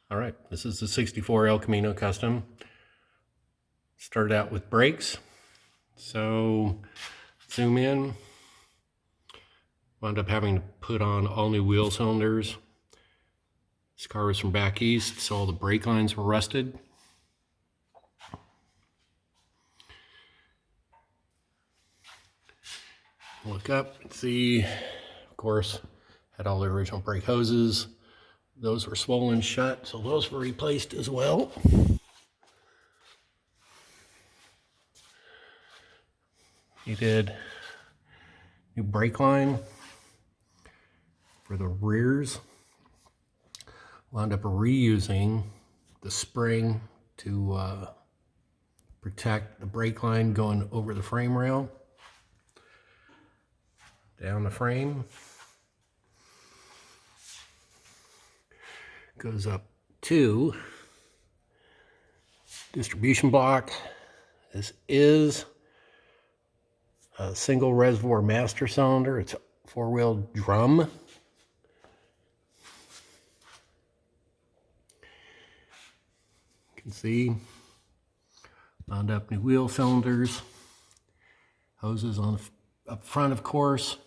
All right, this is the 64 El Camino Custom. Started out with brakes. So zoom in. Wound up having to put on all new wheel cylinders. This car was from back east, so all the brake lines were rusted. Look up and see, of course, had all the original brake hoses. Those were swollen shut, so those were replaced as well. He did new brake line for the rears. Wound up reusing the spring to protect the brake line going over the frame rail. Down the frame. Goes up to distribution block. This is a single reservoir master cylinder. It's a four-wheel drum. You can see wound up new wheel cylinders, hoses on up front, of course.